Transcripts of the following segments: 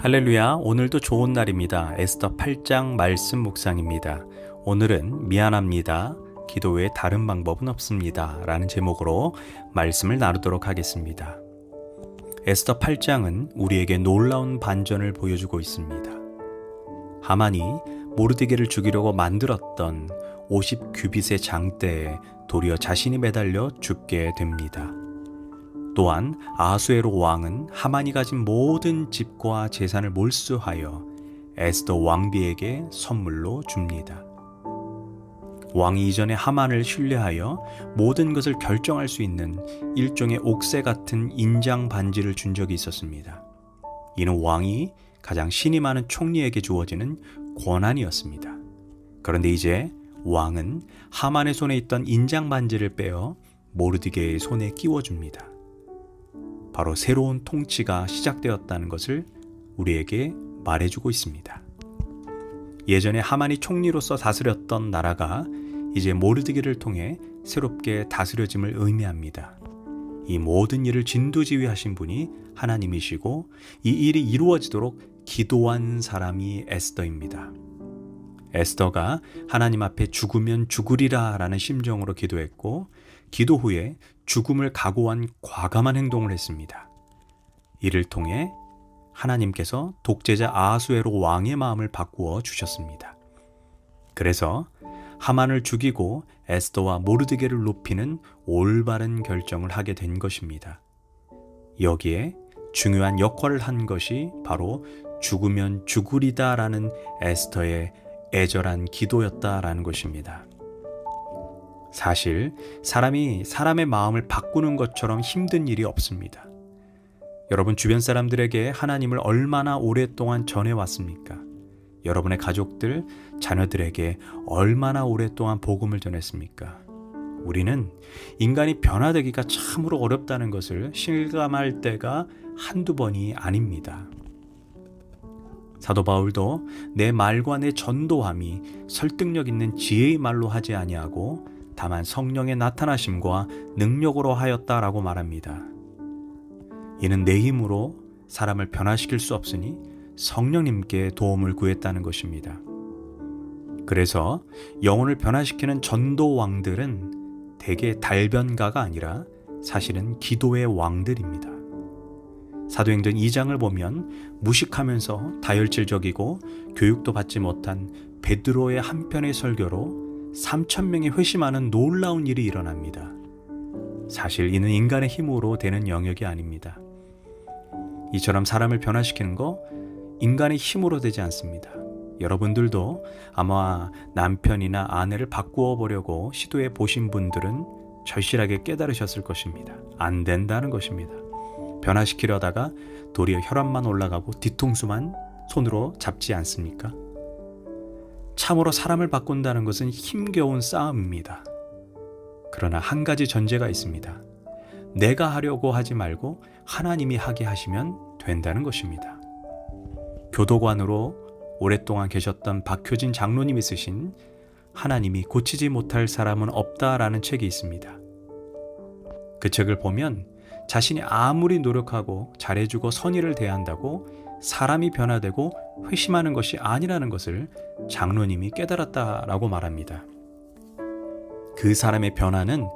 할렐루야, 오늘도 좋은 날입니다. 에스더 8장 말씀 묵상입니다. 오늘은 미안합니다. 기도 외에 다른 방법은 없습니다. 라는 제목으로 말씀을 나누도록 하겠습니다. 에스더 8장은 우리에게 놀라운 반전을 보여주고 있습니다. 하만이 모르드게를 죽이려고 만들었던 50규빗의 장대에 도리어 자신이 매달려 죽게 됩니다. 또한 아수에로 왕은 하만이 가진 모든 집과 재산을 몰수하여 에스더 왕비에게 선물로 줍니다. 왕이 이전에 하만을 신뢰하여 모든 것을 결정할 수 있는 일종의 옥새 같은 인장 반지를 준 적이 있었습니다. 이는 왕이 가장 신이 많은 총리에게 주어지는 권한이었습니다. 그런데 이제 왕은 하만의 손에 있던 인장 반지를 빼어 모르드게의 손에 끼워줍니다. 바로 새로운 통치가 시작되었다는 것을 우리에게 말해주고 있습니다. 예전에 하만이 총리로서 다스렸던 나라가 이제 모르드게를 통해 새롭게 다스려짐을 의미합니다. 이 모든 일을 진두지휘하신 분이 하나님이시고 이 일이 이루어지도록 기도한 사람이 에스더입니다. 에스더가 하나님 앞에 죽으면 죽으리라 라는 심정으로 기도했고 기도 후에 죽음을 각오한 과감한 행동을 했습니다. 이를 통해 하나님께서 독재자 아하수에로 왕의 마음을 바꾸어 주셨습니다. 그래서 하만을 죽이고 에스더와 모르드게를 높이는 올바른 결정을 하게 된 것입니다. 여기에 중요한 역할을 한 것이 바로 죽으면 죽으리다라는 에스더의 애절한 기도였다라는 것입니다. 사실 사람이 사람의 마음을 바꾸는 것처럼 힘든 일이 없습니다. 여러분 주변 사람들에게 하나님을 얼마나 오랫동안 전해왔습니까? 여러분의 가족들, 자녀들에게 얼마나 오랫동안 복음을 전했습니까? 우리는 인간이 변화되기가 참으로 어렵다는 것을 실감할 때가 한두 번이 아닙니다. 사도 바울도 내 말과 내 전도함이 설득력 있는 지혜의 말로 하지 아니하고 다만 성령의 나타나심과 능력으로 하였다라고 말합니다. 이는 내 힘으로 사람을 변화시킬 수 없으니 성령님께 도움을 구했다는 것입니다. 그래서 영혼을 변화시키는 전도 왕들은 대개 달변가가 아니라 사실은 기도의 왕들입니다. 사도행전 2장을 보면 무식하면서 다혈질적이고 교육도 받지 못한 베드로의 한편의 설교로 3,000명이 회심하는 놀라운 일이 일어납니다. 사실 이는 인간의 힘으로 되는 영역이 아닙니다. 이처럼 사람을 변화시키는 거 인간의 힘으로 되지 않습니다. 여러분들도 아마 남편이나 아내를 바꾸어 보려고 시도해 보신 분들은 절실하게 깨달으셨을 것입니다. 안 된다는 것입니다. 변화시키려다가 도리어 혈압만 올라가고 뒤통수만 손으로 잡지 않습니까? 참으로 사람을 바꾼다는 것은 힘겨운 싸움입니다. 그러나 한 가지 전제가 있습니다. 내가 하려고 하지 말고 하나님이 하게 하시면 된다는 것입니다. 교도관으로 오랫동안 계셨던 박효진 장로님이 쓰신 하나님이 고치지 못할 사람은 없다라는 책이 있습니다. 그 책을 보면 자신이 아무리 노력하고 잘해주고 선의를 대한다고 사람이 변화되고 회심하는 것이 아니라는 것을 장로님이 깨달았다라고 말합니다. 그 사람의 변화는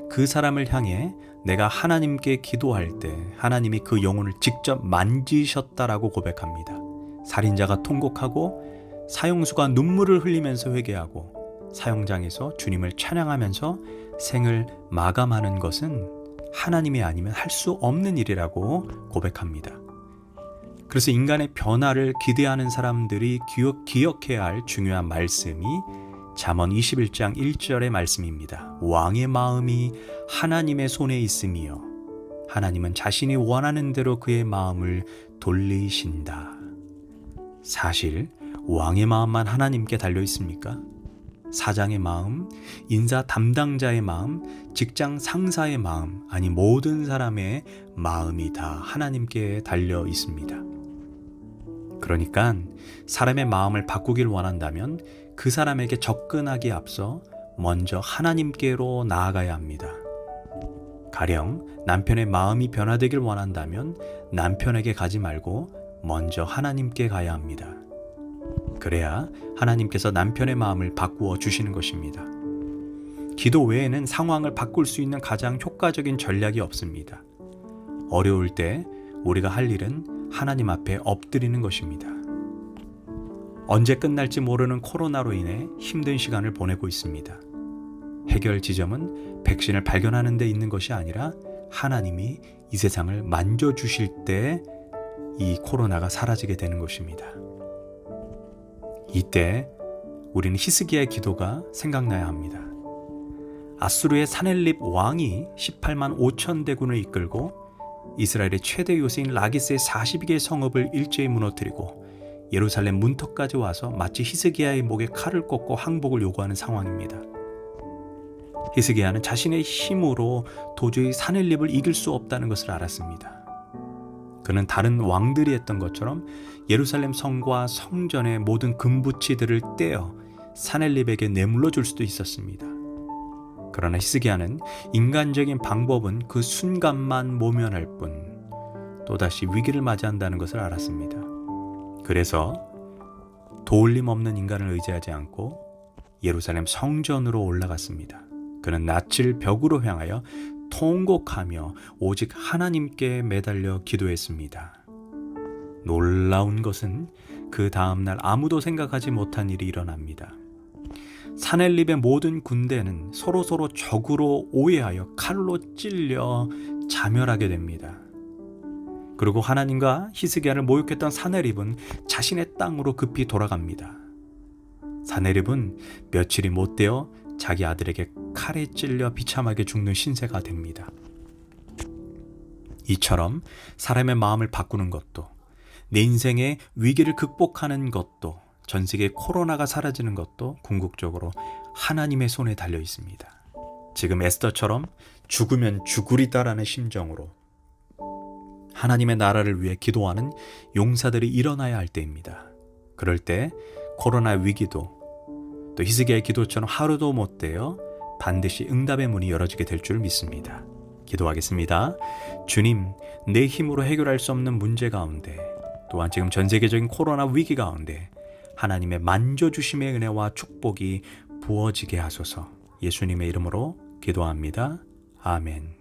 그 사람을 향해 내가 하나님께 기도할 때 하나님이 그 영혼을 직접 만지셨다라고 고백합니다. 살인자가 통곡하고 사형수가 눈물을 흘리면서 회개하고 사형장에서 주님을 찬양하면서 생을 마감하는 것은 하나님이 아니면 할 수 없는 일이라고 고백합니다. 그래서 인간의 변화를 기대하는 사람들이 기억해야 할 중요한 말씀이 잠언 21장 1절의 말씀입니다. 왕의 마음이 하나님의 손에 있으며 하나님은 자신이 원하는 대로 그의 마음을 돌리신다. 사실 왕의 마음만 하나님께 달려 있습니까? 사장의 마음, 인사 담당자의 마음, 직장 상사의 마음, 아니 모든 사람의 마음이 다 하나님께 달려 있습니다. 그러니까 사람의 마음을 바꾸길 원한다면 그 사람에게 접근하기에 앞서 먼저 하나님께로 나아가야 합니다. 가령 남편의 마음이 변화되길 원한다면 남편에게 가지 말고 먼저 하나님께 가야 합니다. 그래야 하나님께서 남편의 마음을 바꾸어 주시는 것입니다. 기도 외에는 상황을 바꿀 수 있는 가장 효과적인 전략이 없습니다. 어려울 때 우리가 할 일은 하나님 앞에 엎드리는 것입니다. 언제 끝날지 모르는 코로나로 인해 힘든 시간을 보내고 있습니다. 해결 지점은 백신을 발견하는 데 있는 것이 아니라 하나님이 이 세상을 만져주실 때 이 코로나가 사라지게 되는 것입니다. 이때 우리는 히스기야의 기도가 생각나야 합니다. 아수르의 사넬립 왕이 18만 5천 대군을 이끌고 이스라엘의 최대 요새인 라기스의 42개의 성읍을 일제히 무너뜨리고 예루살렘 문턱까지 와서 마치 히스기야의 목에 칼을 꽂고 항복을 요구하는 상황입니다. 히스기야는 자신의 힘으로 도저히 사넬립을 이길 수 없다는 것을 알았습니다. 그는 다른 왕들이 했던 것처럼 예루살렘 성과 성전의 모든 금부치들을 떼어 사넬립에게 내물러 줄 수도 있었습니다. 그러나 히스기야는 인간적인 방법은 그 순간만 모면할 뿐 또다시 위기를 맞이한다는 것을 알았습니다. 그래서 도울림 없는 인간을 의지하지 않고 예루살렘 성전으로 올라갔습니다. 그는 낯을 벽으로 향하여 통곡하며 오직 하나님께 매달려 기도했습니다. 놀라운 것은 그 다음날 아무도 생각하지 못한 일이 일어납니다. 사넬립의 모든 군대는 서로 적으로 오해하여 칼로 찔려 자멸하게 됩니다. 그리고 하나님과 히스기야를 모욕했던 사넬립은 자신의 땅으로 급히 돌아갑니다. 사넬립은 며칠이 못 되어 자기 아들에게 칼에 찔려 비참하게 죽는 신세가 됩니다. 이처럼 사람의 마음을 바꾸는 것도, 내 인생의 위기를 극복하는 것도, 전 세계 코로나가 사라지는 것도 궁극적으로 하나님의 손에 달려 있습니다. 지금 에스더처럼 죽으면 죽으리다라는 심정으로 하나님의 나라를 위해 기도하는 용사들이 일어나야 할 때입니다. 그럴 때 코로나 위기도 또 히스기야의 기도처럼 하루도 못 되어 반드시 응답의 문이 열어지게 될 줄 믿습니다. 기도하겠습니다. 주님, 내 힘으로 해결할 수 없는 문제 가운데 또한 지금 전 세계적인 코로나 위기 가운데 하나님의 만져주심의 은혜와 축복이 부어지게 하소서. 예수님의 이름으로 기도합니다. 아멘.